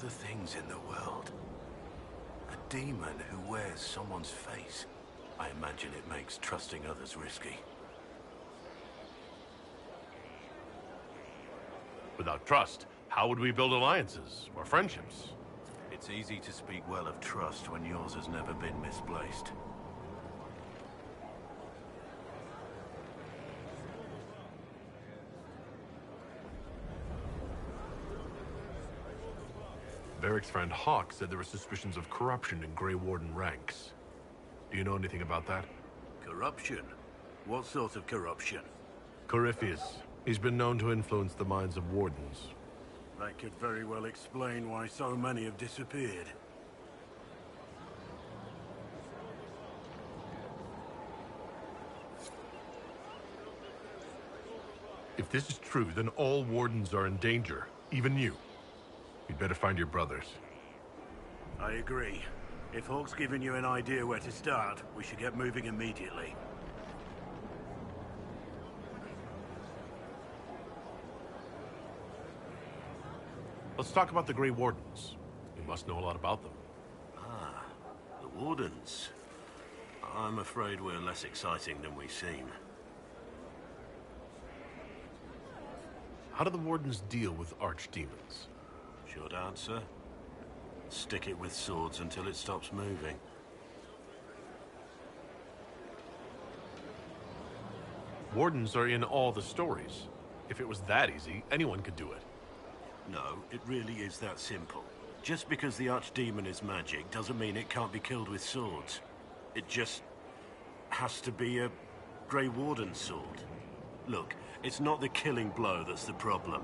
the things in the world. A demon who wears someone's face. I imagine it makes trusting others risky. Without trust, how would we build alliances or friendships? It's easy to speak well of trust when yours has never been misplaced. Varric's friend Hawk said there were suspicions of corruption in Grey Warden ranks. Do you know anything about that? Corruption? What sort of corruption? Corypheus. He's been known to influence the minds of wardens. That could very well explain why so many have disappeared. If this is true, then all wardens are in danger, even you. You'd better find your brothers. I agree. If Hawk's given you an idea where to start, we should get moving immediately. Let's talk about the Grey Wardens. You must know a lot about them. Ah, the Wardens. I'm afraid we're less exciting than we seem. How do the Wardens deal with archdemons? Short answer. Stick it with swords until it stops moving. Wardens are in all the stories. If it was that easy, anyone could do it. No, it really is that simple. Just because the archdemon is magic doesn't mean it can't be killed with swords. It just has to be a Grey Warden sword. Look, it's not the killing blow that's the problem.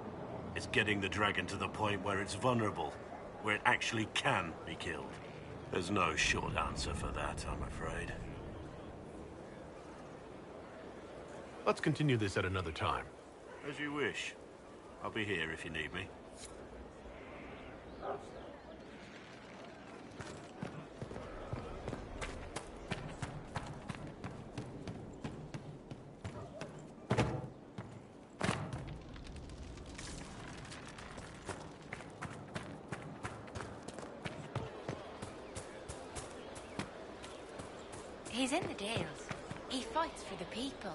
It's getting the dragon to the point where it's vulnerable, where it actually can be killed. There's no short answer for that, I'm afraid. Let's continue this at another time. As you wish. I'll be here if you need me. He's in the Dales. He fights for the people.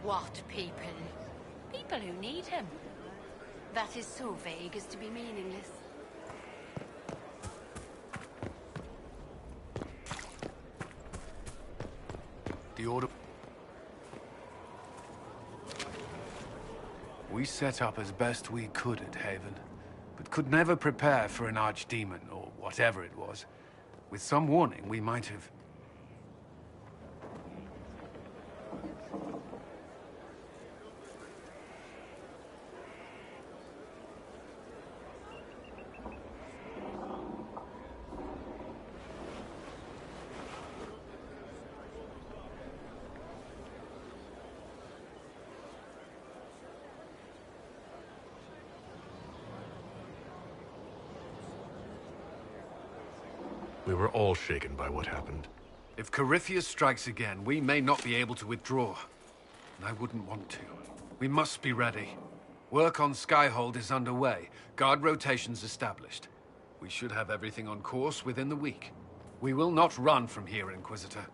What people? People who need him. That is so vague as to be meaningless. The order... We set up as best we could at Haven, but could never prepare for an archdemon, or whatever it was. With some warning, we might have... We were all shaken by what happened. If Corypheus strikes again, we may not be able to withdraw. And I wouldn't want to. We must be ready. Work on Skyhold is underway. Guard rotations established. We should have everything on course within the week. We will not run from here, Inquisitor.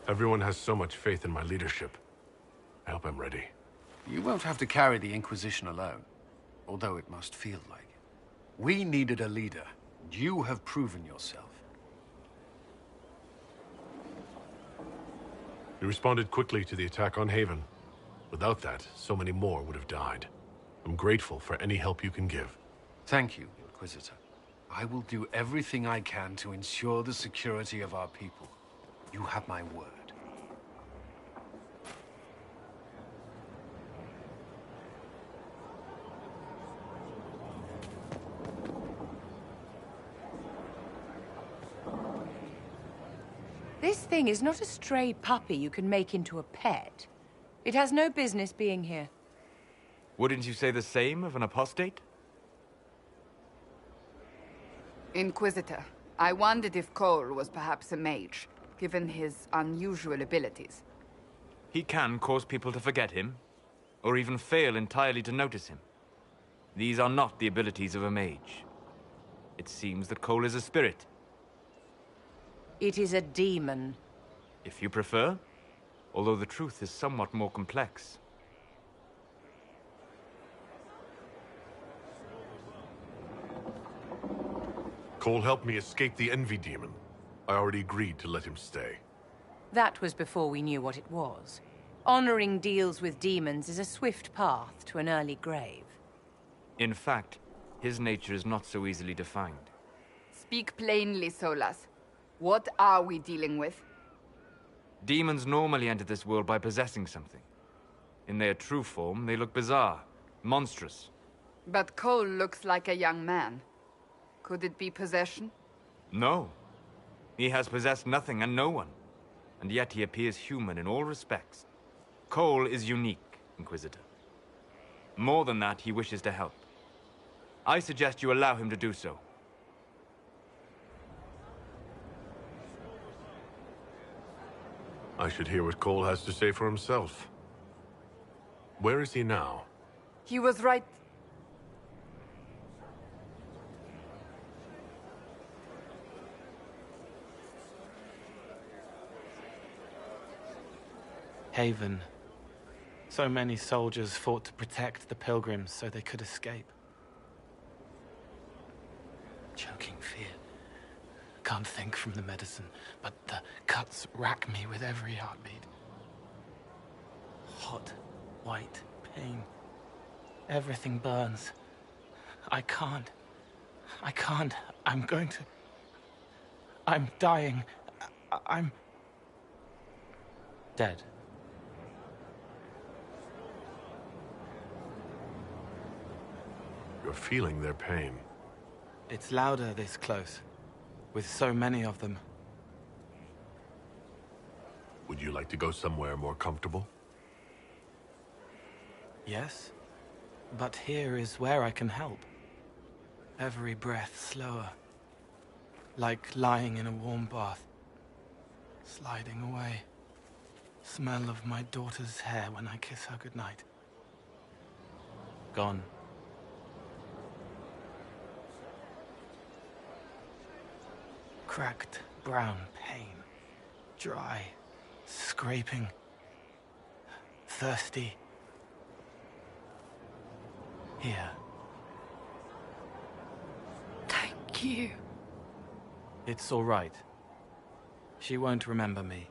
Everyone has so much faith in my leadership. I hope I'm ready. You won't have to carry the Inquisition alone, although it must feel like it. We needed a leader, and you have proven yourself. You responded quickly to the attack on Haven. Without that, so many more would have died. I'm grateful for any help you can give. Thank you, Inquisitor. I will do everything I can to ensure the security of our people. You have my word. This thing is not a stray puppy you can make into a pet. It has no business being here. Wouldn't you say the same of an apostate? Inquisitor, I wondered if Cole was perhaps a mage, given his unusual abilities. He can cause people to forget him, or even fail entirely to notice him. These are not the abilities of a mage. It seems that Cole is a spirit. It is a demon. If you prefer, although the truth is somewhat more complex. Cole helped me escape the Envy Demon. I already agreed to let him stay. That was before we knew what it was. Honoring deals with demons is a swift path to an early grave. In fact, his nature is not so easily defined. Speak plainly, Solas. What are we dealing with? Demons normally enter this world by possessing something. In their true form, they look bizarre, monstrous. But Cole looks like a young man. Could it be possession? No. He has possessed nothing and no one. And yet he appears human in all respects. Cole is unique, Inquisitor. More than that, he wishes to help. I suggest you allow him to do so. I should hear what Cole has to say for himself. Where is he now? He was right... Haven. So many soldiers fought to protect the pilgrims so they could escape. Choking fear. Can't think from the medicine, but the cuts rack me with every heartbeat. Hot, white pain. Everything burns. I can't. I'm going to... I'm dying. I'm... dead. You're feeling their pain. It's louder this close, with so many of them. Would you like to go somewhere more comfortable? Yes, but here is where I can help. Every breath slower, like lying in a warm bath, sliding away. Smell of my daughter's hair when I kiss her goodnight. Gone. Cracked brown pain, dry, scraping, thirsty. Here. Thank you. It's all right. She won't remember me.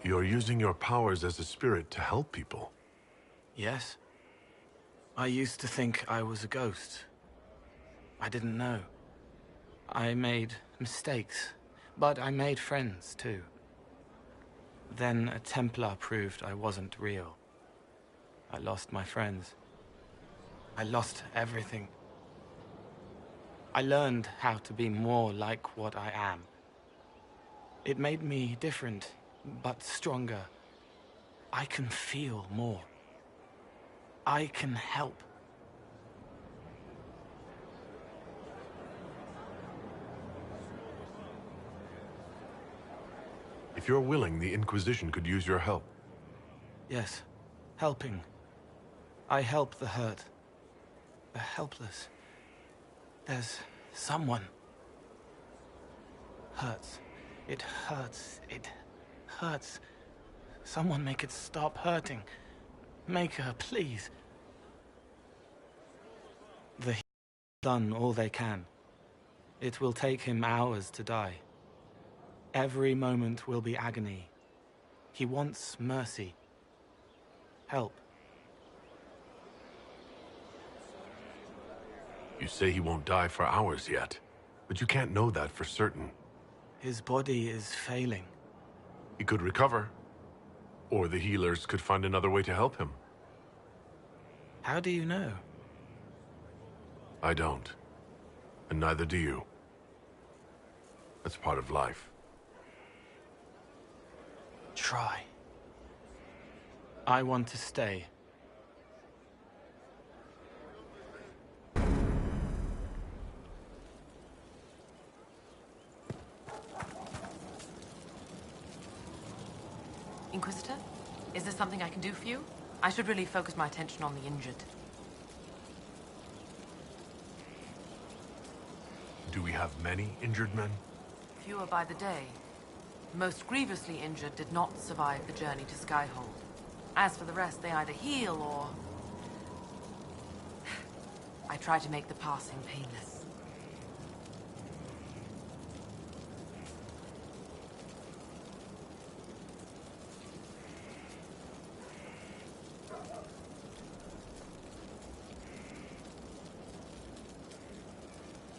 You're using your powers as a spirit to help people. Yes? I used to think I was a ghost. I didn't know. I made mistakes, but I made friends too. Then a Templar proved I wasn't real. I lost my friends. I lost everything. I learned how to be more like what I am. It made me different, but stronger. I can feel more. I can help. If you're willing, the Inquisition could use your help. Yes, helping. I help the hurt, the helpless. There's someone. hurts. It hurts. It hurts. Someone make it stop hurting. Make her, please. The healers have done all they can. It will take him hours to die. Every moment will be agony. He wants mercy. Help. You say he won't die for hours yet, but you can't know that for certain. His body is failing. He could recover, or the healers could find another way to help him. How do you know? I don't, and neither do you. That's part of life. Try. I want to stay. Inquisitor? Is there something I can do for you? I should really focus my attention on the injured. Do we have many injured men? Fewer by the day. Most grievously injured did not survive the journey to Skyhold. As for the rest, they either heal or... I try to make the passing painless.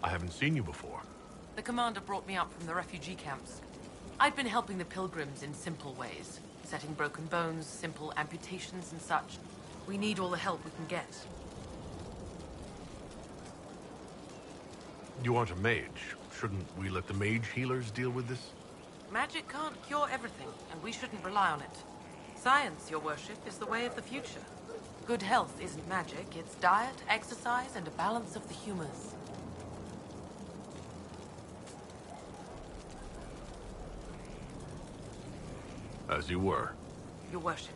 I haven't seen you before. The commander brought me up from the refugee camps. I've been helping the pilgrims in simple ways. Setting broken bones, simple amputations and such. We need all the help we can get. You aren't a mage. Shouldn't we let the mage healers deal with this? Magic can't cure everything, and we shouldn't rely on it. Science, your worship, is the way of the future. Good health isn't magic, it's diet, exercise, and a balance of the humors. As you were. Your worship.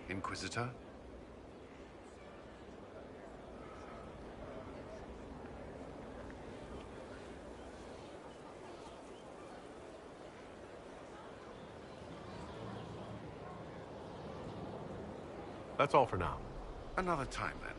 Inquisitor? That's all for now. Another time, then.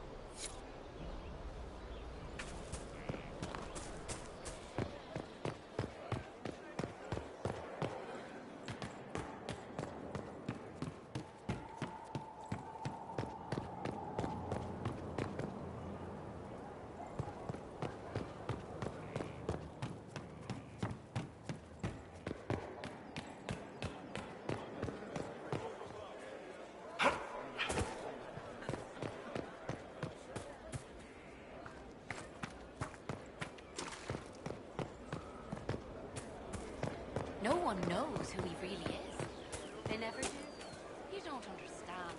No one knows who he really is. They never do. You don't understand.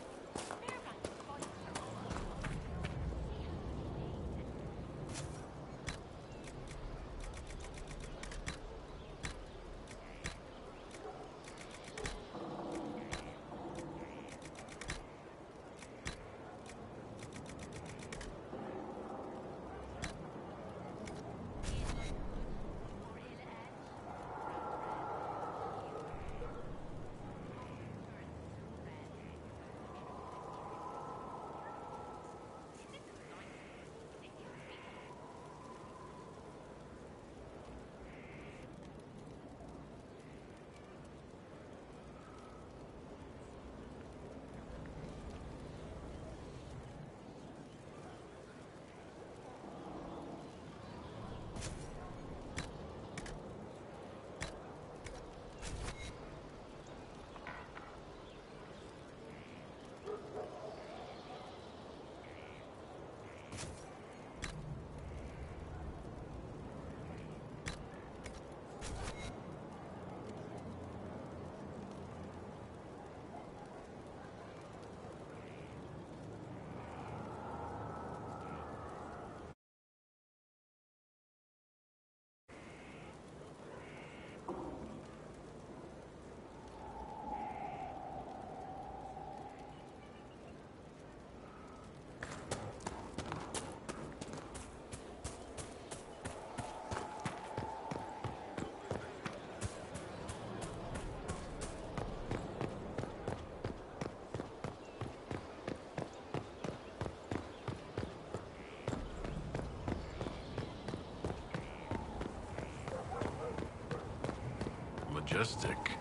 majestic.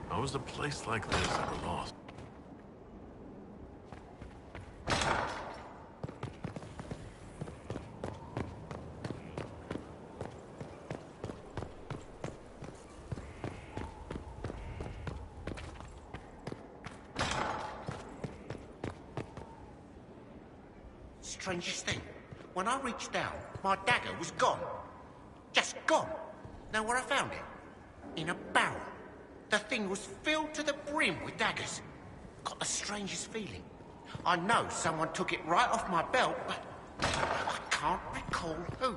How is a place like this ever lost? Strangest thing, when I reached down, my dagger was gone. Just gone. Know where I found it? In a barrel. The thing was filled to the brim with daggers. Got the strangest feeling. I know someone took it right off my belt, but I can't recall who.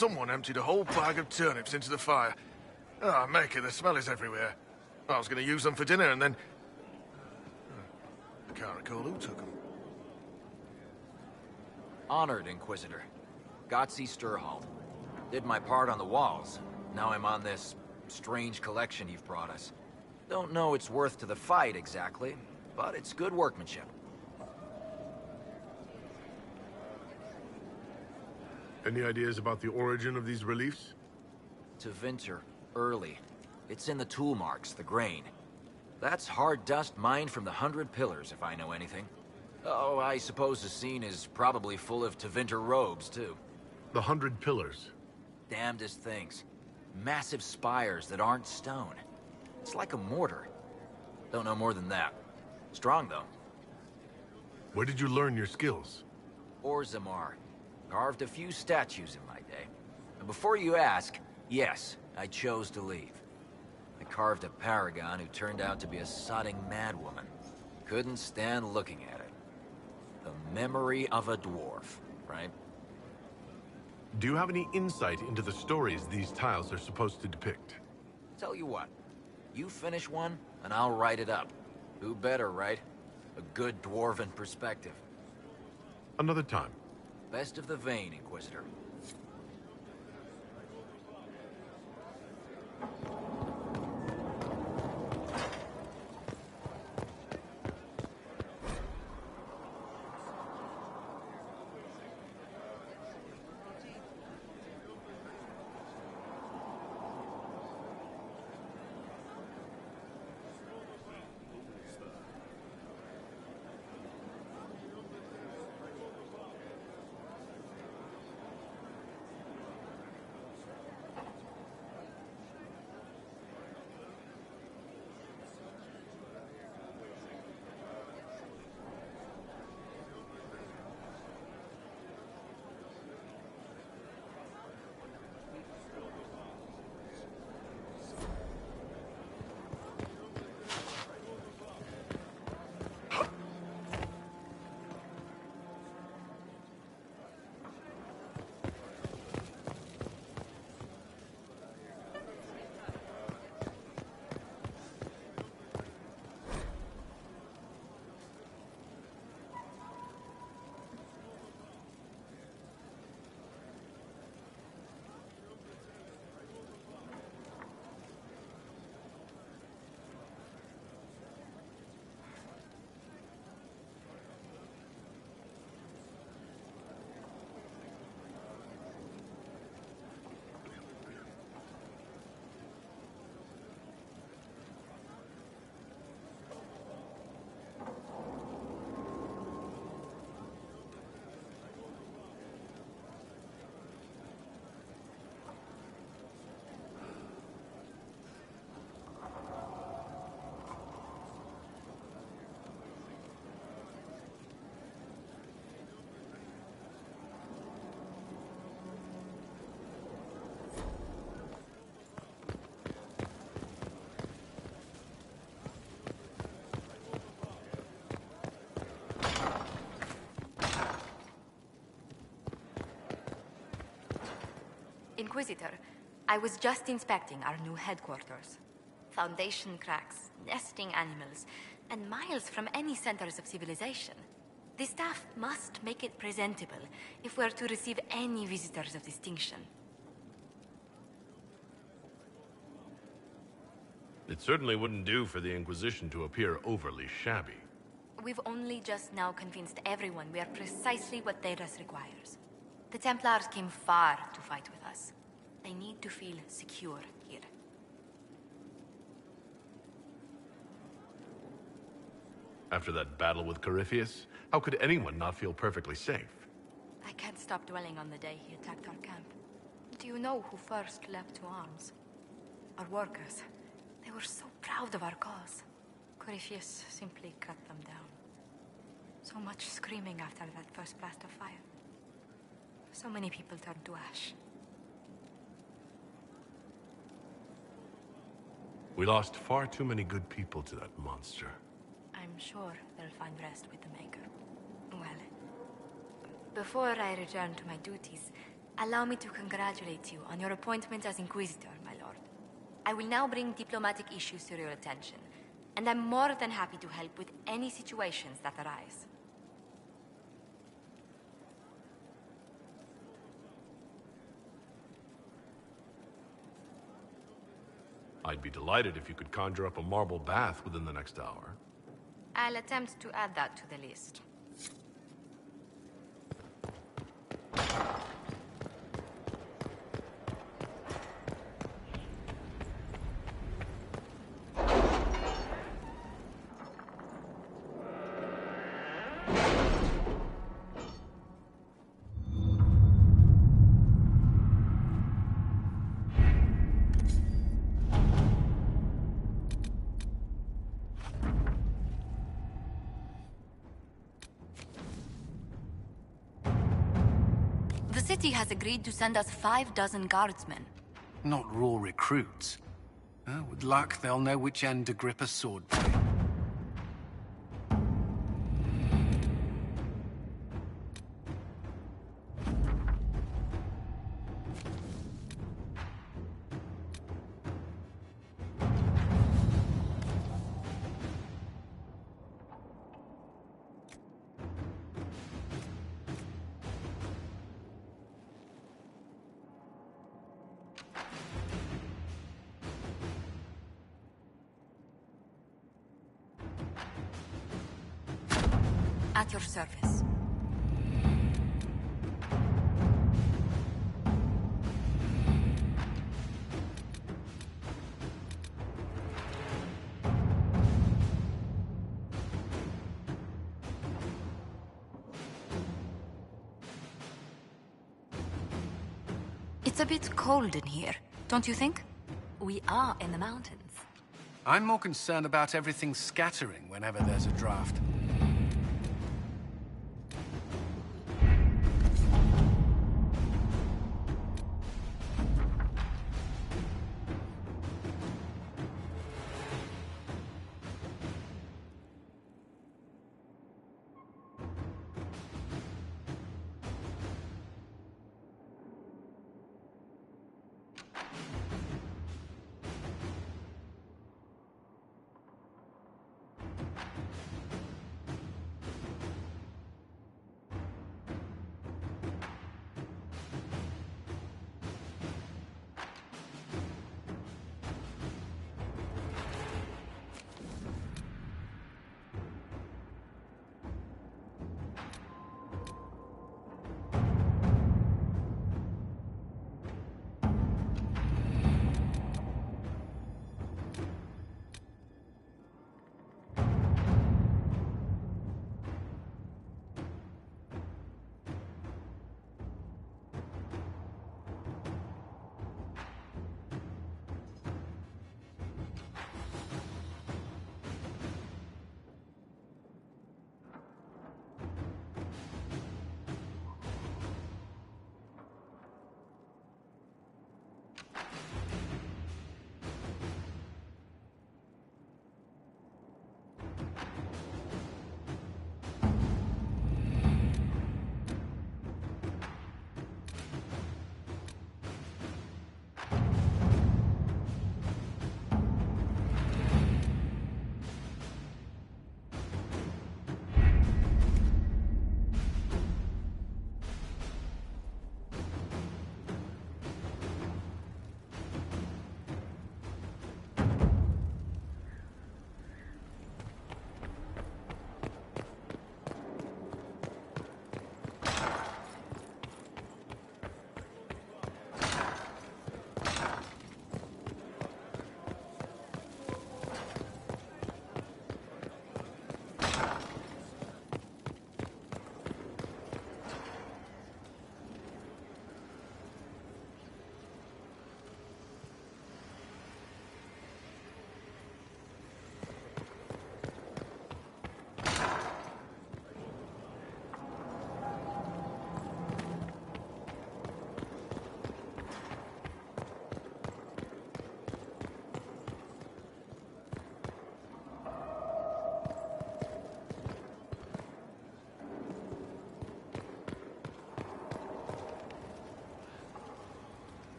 Someone emptied a whole bag of turnips into the fire. Ah, Maker, the smell is everywhere. I was going to use them for dinner and then... I can't recall who took them. Honored, Inquisitor. Gotzi Sturhall. Did my part on the walls. Now I'm on this strange collection you've brought us. Don't know its worth to the fight, exactly, but it's good workmanship. Any ideas about the origin of these reliefs? Tevinter, early. It's in the tool marks, the grain. That's hard dust mined from the 100 Pillars, if I know anything. Oh, I suppose the scene is probably full of Tevinter robes, too. The 100 Pillars? Damnedest things. Massive spires that aren't stone. It's like a mortar. Don't know more than that. Strong, though. Where did you learn your skills? Orzammar. Carved a few statues in my day. And before you ask, yes, I chose to leave. I carved a paragon who turned out to be a sodding madwoman. Couldn't stand looking at it. The memory of a dwarf, right? Do you have any insight into the stories these tiles are supposed to depict? Tell you what, you finish one, and I'll write it up. Who better, right? A good dwarven perspective. Another time. Best of the vein, Inquisitor. Inquisitor, I was just inspecting our new headquarters. Foundation cracks, nesting animals, and miles from any centers of civilization. The staff must make it presentable if we're to receive any visitors of distinction. It certainly wouldn't do for the Inquisition to appear overly shabby. We've only just now convinced everyone we are precisely what Thedas requires. The Templars came far to fight with us. They need to feel secure here. After that battle with Corypheus, how could anyone not feel perfectly safe? I can't stop dwelling on the day he attacked our camp. Do you know who first leapt to arms? Our workers. They were so proud of our cause. Corypheus simply cut them down. So much screaming after that first blast of fire. So many people turned to ash. We lost far too many good people to that monster. I'm sure they'll find rest with the Maker. Well, before I return to my duties, allow me to congratulate you on your appointment as Inquisitor, my lord. I will now bring diplomatic issues to your attention, and I'm more than happy to help with any situations that arise. I'd be delighted if you could conjure up a marble bath within the next hour. I'll attempt to add that to the list. The city has agreed to send us 5 dozen guardsmen. Not raw recruits. With luck, they'll know which end to grip a sword blade. At your service. It's a bit cold in here, don't you think? We are in the mountains. I'm more concerned about everything scattering whenever there's a draft.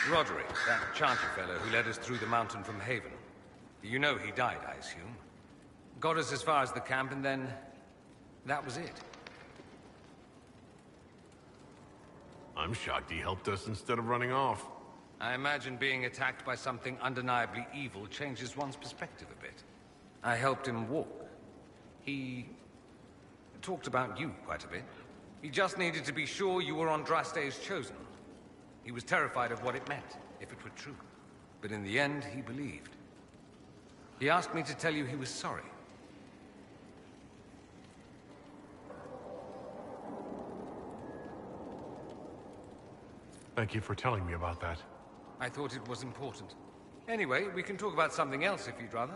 Roderick, that Chanter fellow who led us through the mountain from Haven. You know he died, I assume. Got us as far as the camp, and then... that was it. I'm shocked he helped us instead of running off. I imagine being attacked by something undeniably evil changes one's perspective a bit. I helped him walk. He... talked about you quite a bit. He just needed to be sure you were Andraste's chosen. He was terrified of what it meant, if it were true. But in the end, he believed. He asked me to tell you he was sorry. Thank you for telling me about that. I thought it was important. Anyway, we can talk about something else if you'd rather.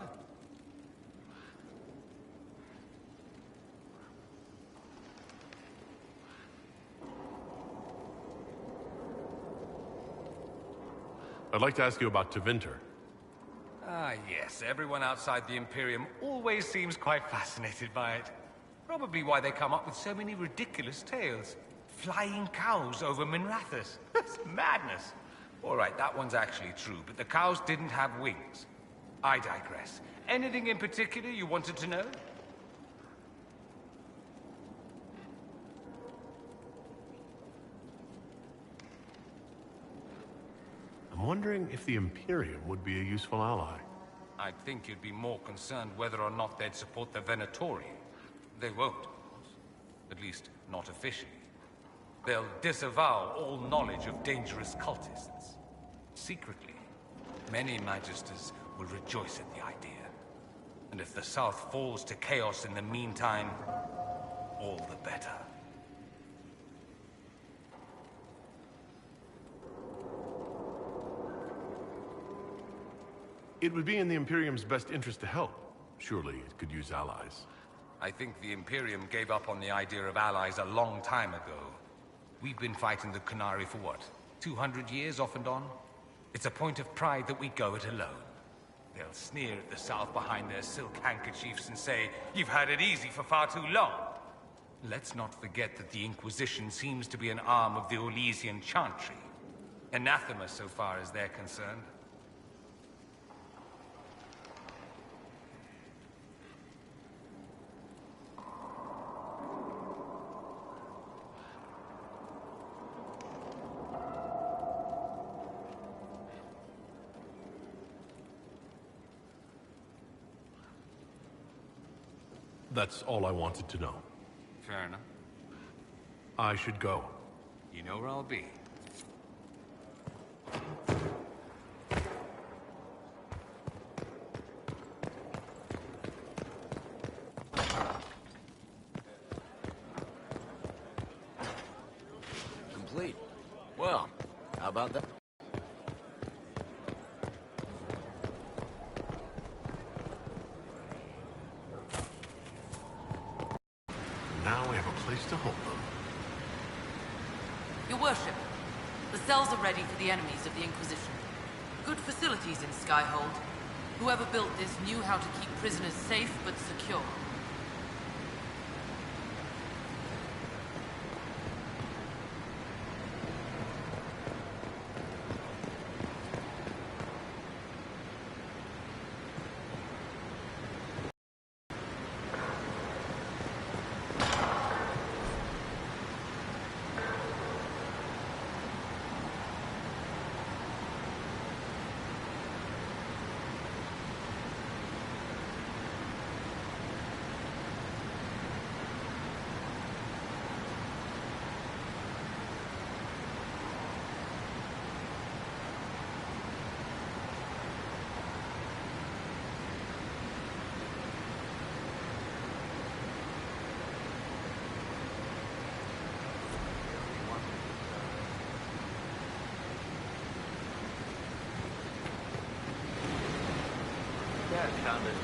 I'd like to ask you about Tevinter. Ah, yes. Everyone outside the Imperium always seems quite fascinated by it. Probably why they come up with so many ridiculous tales. Flying cows over Minrathous. That's madness. All right, that one's actually true, but the cows didn't have wings. I digress. Anything in particular you wanted to know? I'm wondering if the Imperium would be a useful ally. I'd think you'd be more concerned whether or not they'd support the Venatori. They won't, of course. At least, not officially. They'll disavow all knowledge of dangerous cultists. Secretly, many Magisters will rejoice at the idea. And if the South falls to chaos in the meantime, all the better. It would be in the Imperium's best interest to help. Surely it could use allies. I think the Imperium gave up on the idea of allies a long time ago. We've been fighting the Qunari for what? 200 years off and on? It's a point of pride that we go it alone. They'll sneer at the South behind their silk handkerchiefs and say, "You've had it easy for far too long." Let's not forget that the Inquisition seems to be an arm of the Orlesian Chantry. Anathema so far as they're concerned. That's all I wanted to know. Fair enough. I should go. You know where I'll be. Complete. Well, how about that? Now we have a place to hold them. Your worship, the cells are ready for the enemies of the Inquisition. Good facilities in Skyhold. Whoever built this knew how to keep prisoners safe but secure. Yeah, found it.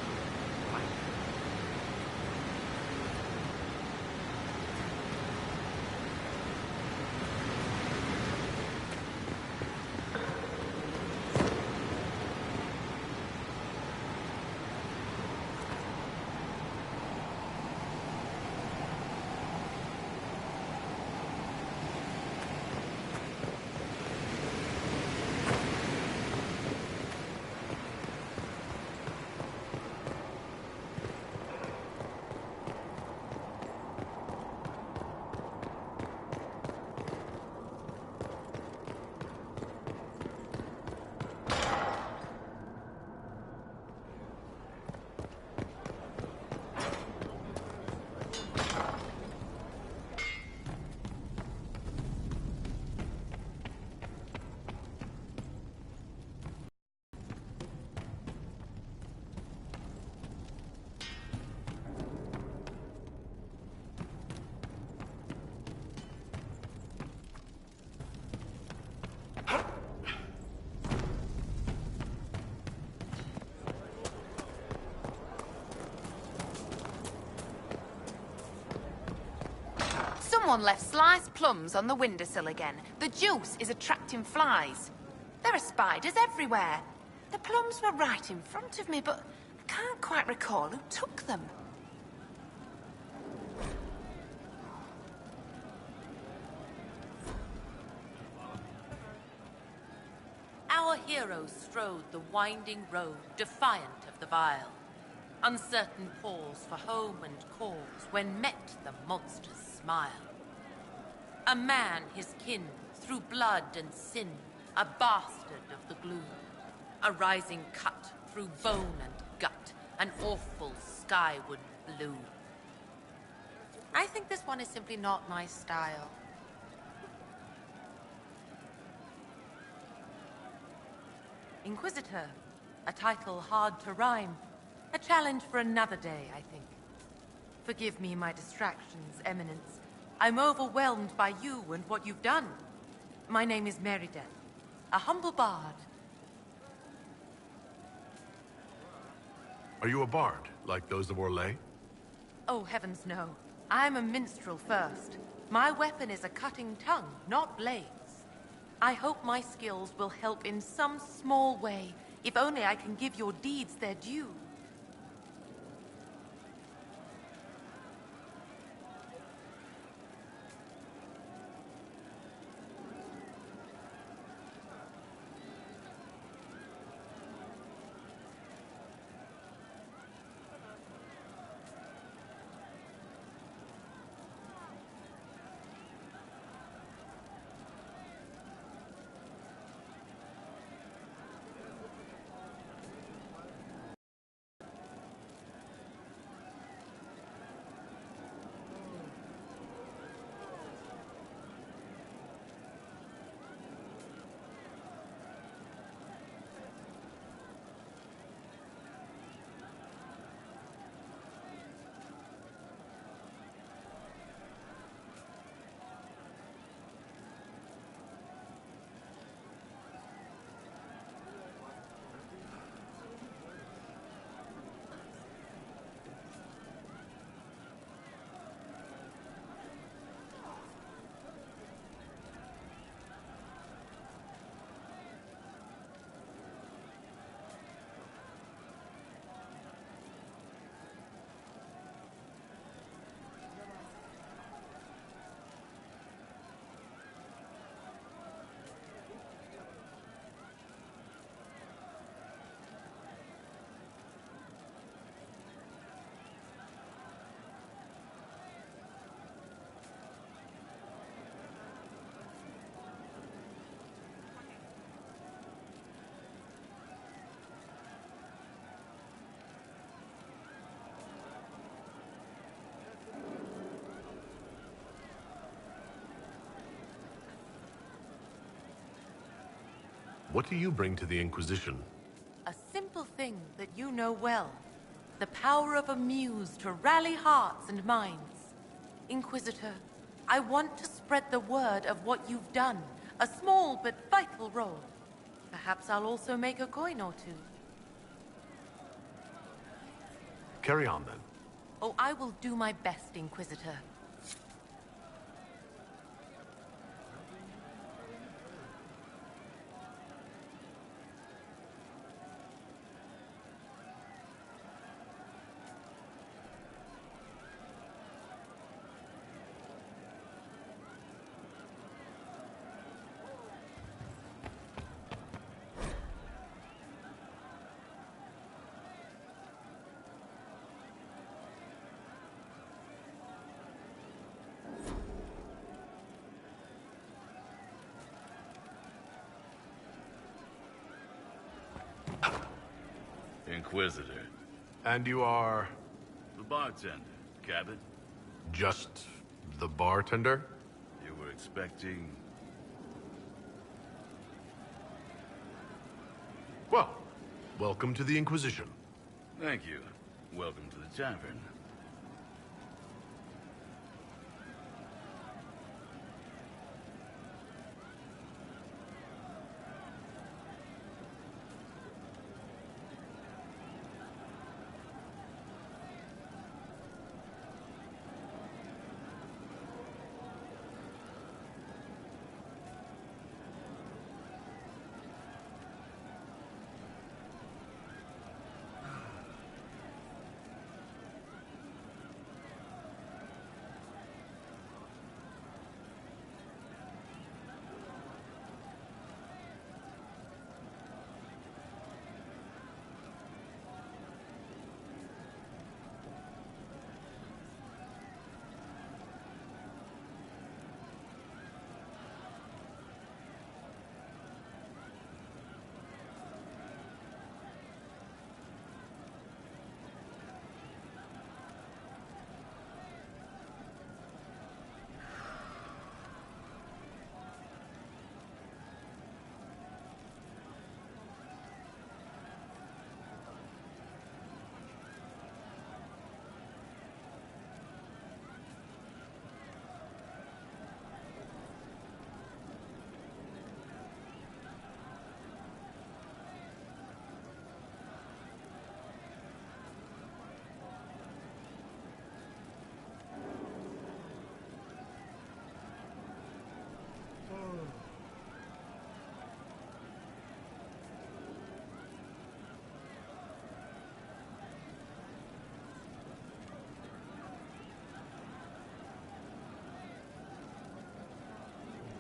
Someone left sliced plums on the windowsill again. The juice is attracting flies. There are spiders everywhere. The plums were right in front of me, but I can't quite recall who took them. Our heroes strode the winding road, defiant of the vile. Uncertain pause for home and cause, when met the monster's smile. A man his kin, through blood and sin, a bastard of the gloom. A rising cut through bone and gut, an awful skyward blue. I think this one is simply not my style. Inquisitor, a title hard to rhyme. A challenge for another day, I think. Forgive me my distractions, Eminence. I'm overwhelmed by you and what you've done. My name is Meredith, a humble bard. Are you a bard, like those of Orlais? Oh, heavens no. I'm a minstrel first. My weapon is a cutting tongue, not blades. I hope my skills will help in some small way, if only I can give your deeds their due. What do you bring to the Inquisition? A simple thing that you know well. The power of a muse to rally hearts and minds. Inquisitor, I want to spread the word of what you've done. A small but vital role. Perhaps I'll also make a coin or two. Carry on, then. Oh, I will do my best, Inquisitor. Inquisitor. And you are? The bartender, Cabot. Just the bartender? You were expecting... Well, welcome to the Inquisition. Thank you. Welcome to the tavern.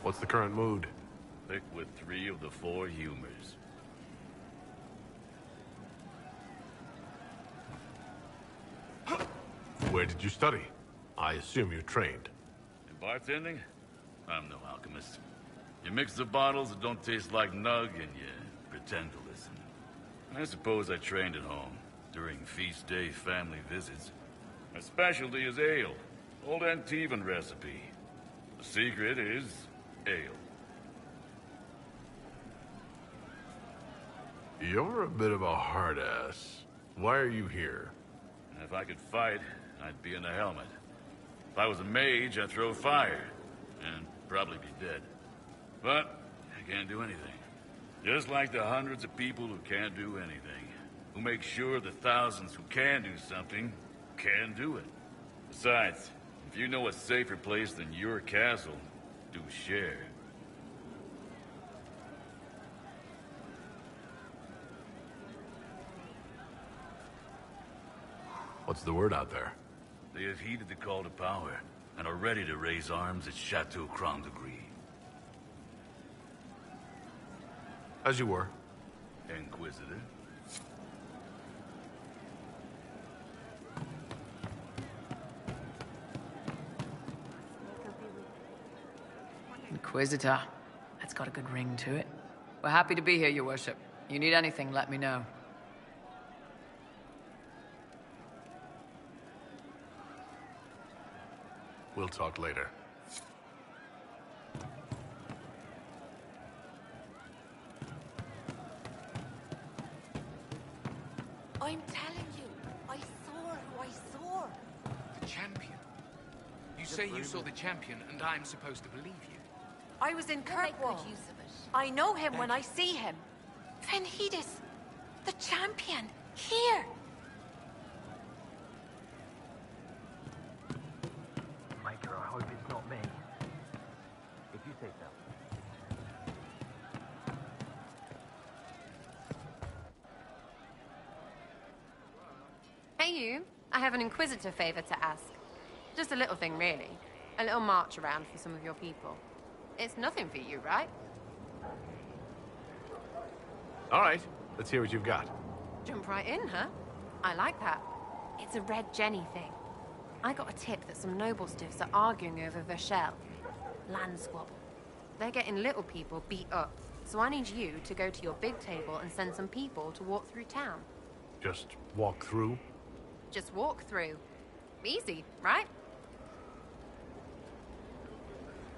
What's the current mood? Pick with 3 of the 4 humors. Where did you study? I assume you trained. In bartending? I'm no alchemist. You mix the bottles that don't taste like nug and you pretend to listen. I suppose I trained at home, during feast day family visits. My specialty is ale. Old Antivan recipe. The secret is ale. You're a bit of a hard ass. Why are you here? If I could fight, I'd be in a helmet. If I was a mage, I'd throw fire. And probably be dead. But I can't do anything. Just like the hundreds of people who can't do anything. Who make sure the thousands who can do something, can do it. Besides, if you know a safer place than your castle, do share. What's the word out there? They have heeded the call to power, and are ready to raise arms at Chateau Crown de Gris. As you were. Inquisitor. Inquisitor. That's got a good ring to it. We're happy to be here, Your Worship. You need anything, let me know. We'll talk later. I'm telling you, I saw who I saw. The champion. You say you saw the champion, and I'm supposed to believe you. I was in Kirkwall. Good use of it. I know him when I see him. Fenhedis, the champion, here. Micro, I hope it's not me. If you say so. Hey you, I have an Inquisitor favor to ask. Just a little thing, really. A little march around for some of your people. It's nothing for you, right? All right, let's hear what you've got. Jump right in, huh? I like that. It's a Red Jenny thing. I got a tip that some noble stiffs are arguing over Vershel. Land squabble. They're getting little people beat up. So I need you to go to your big table and send some people to walk through town. Just walk through? Just walk through. Easy, right?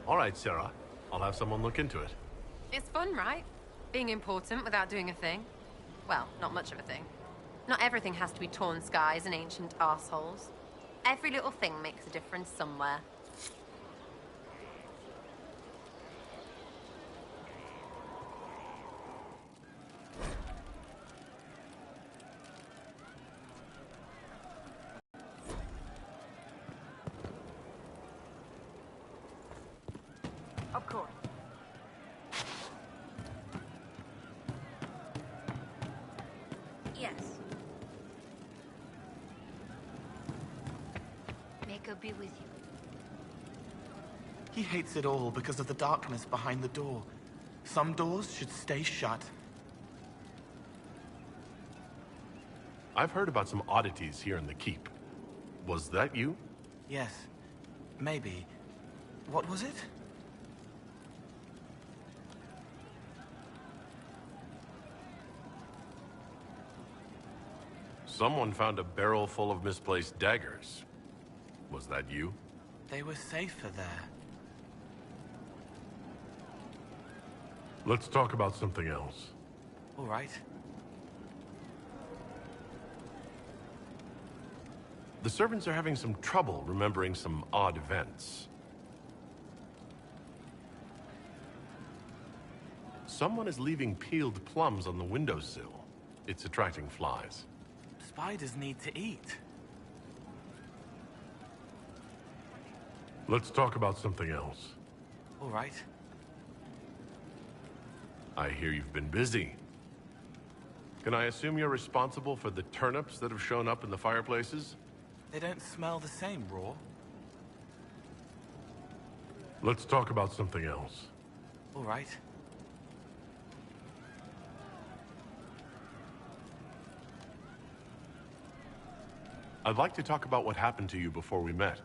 All right, Sarah. I'll have someone look into it. It's fun, right? Being important without doing a thing. Well, not much of a thing. Not everything has to be torn skies and ancient arseholes. Every little thing makes a difference somewhere. Of course. Yes. Mako be with you. He hates it all because of the darkness behind the door. Some doors should stay shut. I've heard about some oddities here in the keep. Was that you? Yes. Maybe. What was it? Someone found a barrel full of misplaced daggers. Was that you? They were safer there. Let's talk about something else. All right. The servants are having some trouble remembering some odd events. Someone is leaving peeled plums on the windowsill. It's attracting flies. Spiders need to eat. Let's talk about something else. All right. I hear you've been busy. Can I assume you're responsible for the turnips that have shown up in the fireplaces? They don't smell the same raw. Let's talk about something else. All right. I'd like to talk about what happened to you before we met.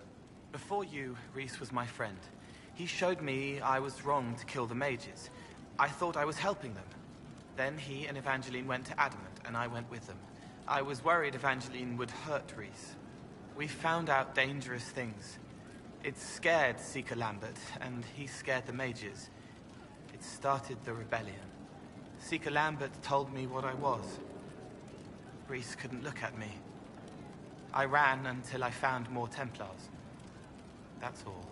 Before you, Reese was my friend. He showed me I was wrong to kill the mages. I thought I was helping them. Then he and Evangeline went to Adamant, and I went with them. I was worried Evangeline would hurt Reese. We found out dangerous things. It scared Seeker Lambert, and he scared the mages. It started the rebellion. Seeker Lambert told me what I was. Reese couldn't look at me. I ran until I found more Templars. That's all.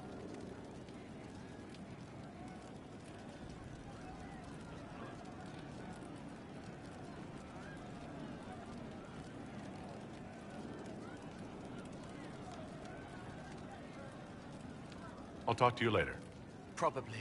I'll talk to you later. Probably.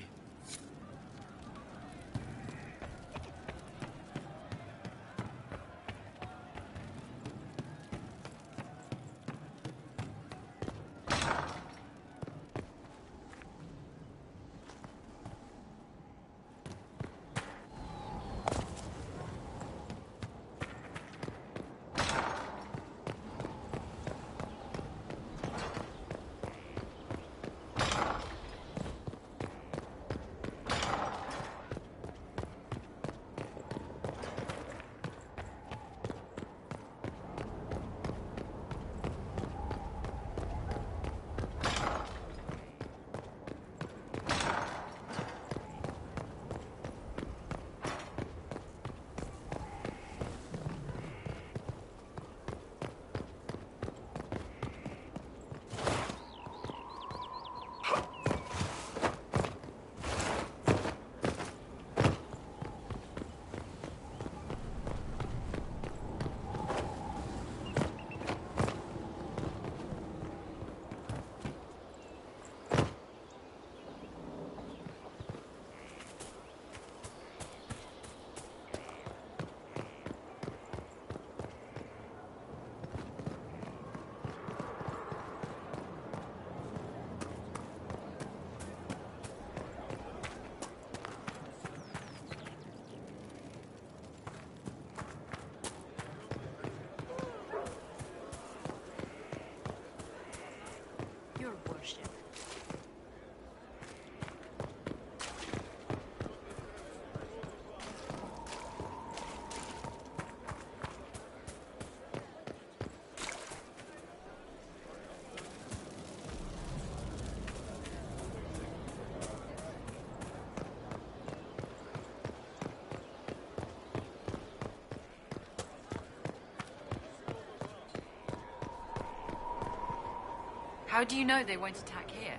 How do you know they won't attack here?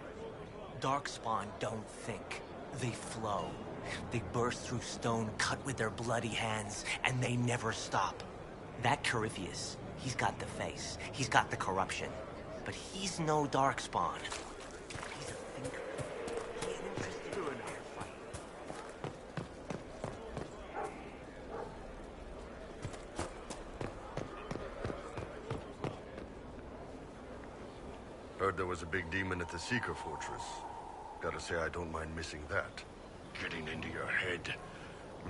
Darkspawn don't think. They flow. They burst through stone cut with their bloody hands, and they never stop. That Corypheus, he's got the face. He's got the corruption. But he's no Darkspawn. He's a thinker. He ain't interested in our fight. Heard there was a big demon at the Seeker Fortress. Gotta say, I don't mind missing that. Getting into your head,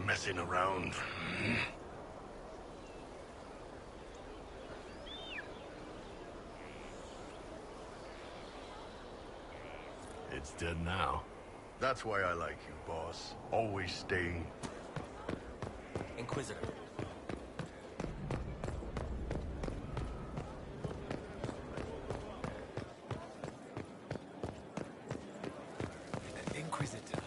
messing around. It's dead now. That's why I like you, boss. Always staying. Inquisitor. Inquisitor.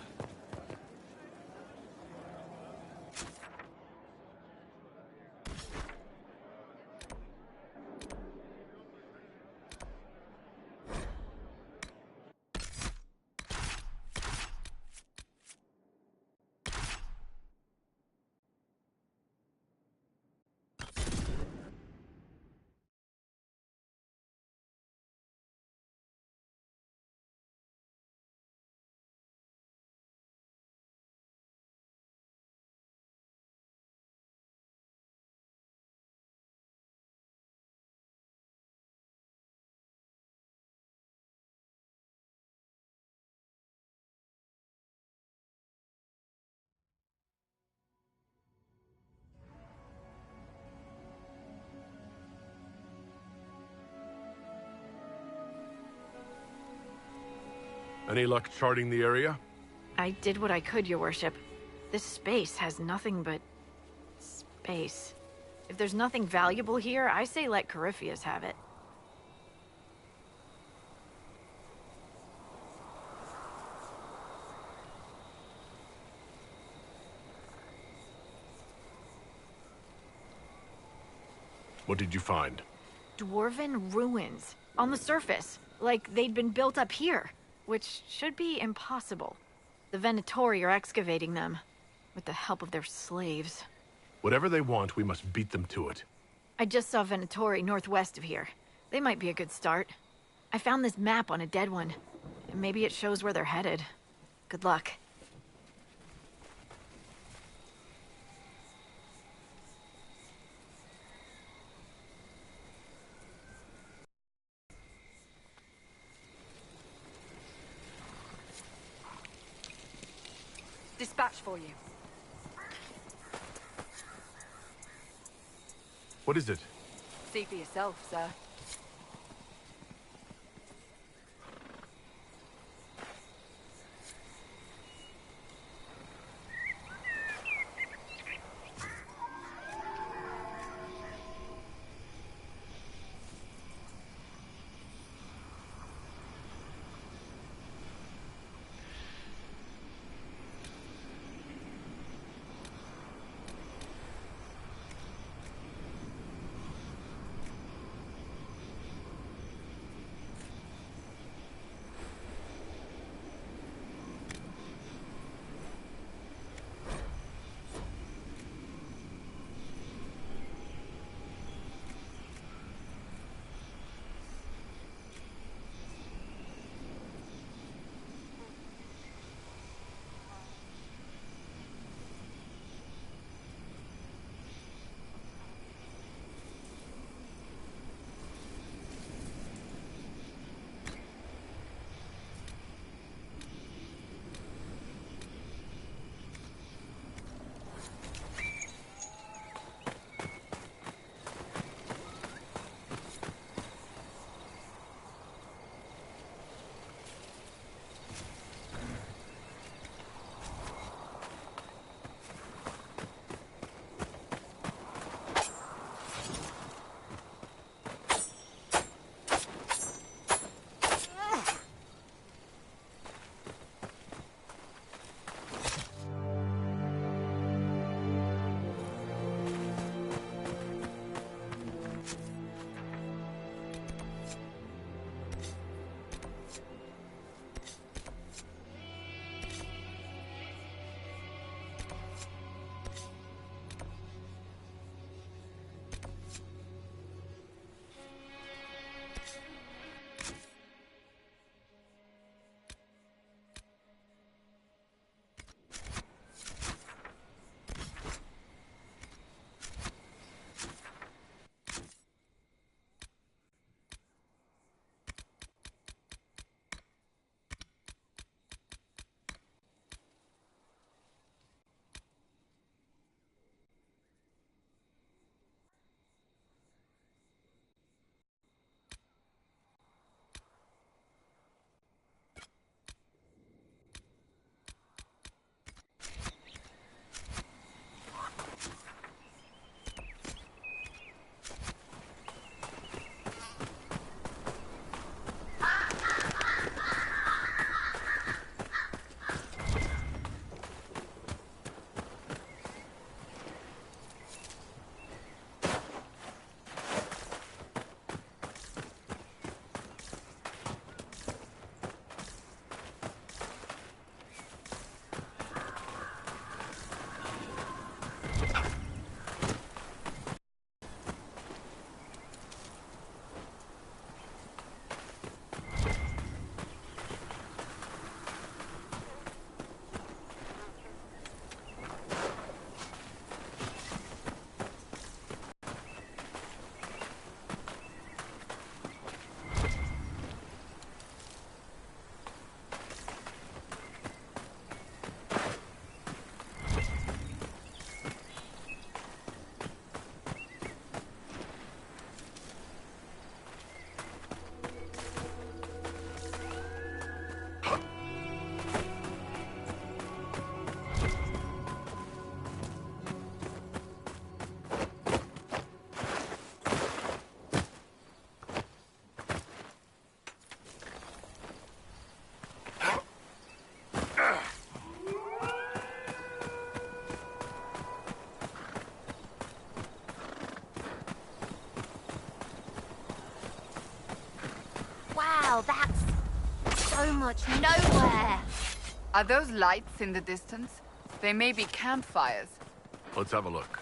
Any luck charting the area? I did what I could, your worship. This space has nothing but... space. If there's nothing valuable here, I say let Corypheus have it. What did you find? Dwarven ruins. On the surface. Like they'd been built up here. Which should be impossible. The Venatori are excavating them. With the help of their slaves. Whatever they want, we must beat them to it. I just saw Venatori northwest of here. They might be a good start. I found this map on a dead one. And maybe it shows where they're headed. Good luck. Dispatch for you. What is it? See for yourself, sir. hell, that's so much nowhere. Are those lights in the distance? They may be campfires. Let's have a look.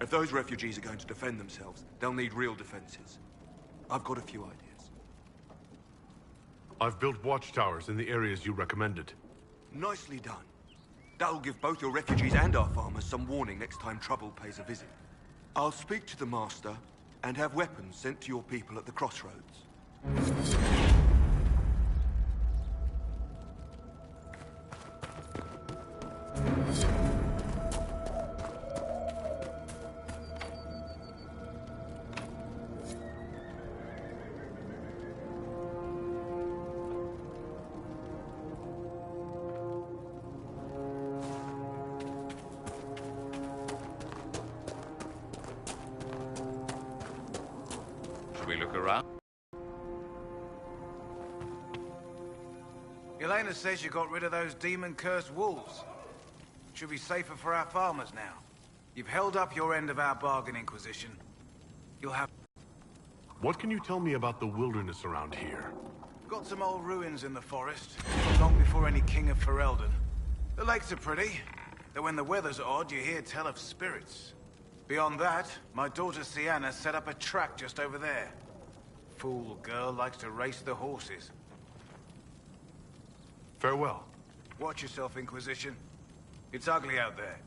If those refugees are going to defend themselves, they'll need real defenses. I've got a few ideas. I've built watchtowers in the areas you recommended. Nicely done. That'll give both your refugees and our farmers some warning next time trouble pays a visit. I'll speak to the Master and have weapons sent to your people at the crossroads. Should we look around? Elena says you got rid of those demon-cursed wolves. Should be safer for our farmers now. You've held up your end of our bargain, Inquisition. You'll have... What can you tell me about the wilderness around here? Got some old ruins in the forest, long before any king of Ferelden. The lakes are pretty, though when the weather's odd, you hear tell of spirits. Beyond that, my daughter Sienna set up a track just over there. Fool girl likes to race the horses. Farewell. Watch yourself, Inquisition. It's ugly out there.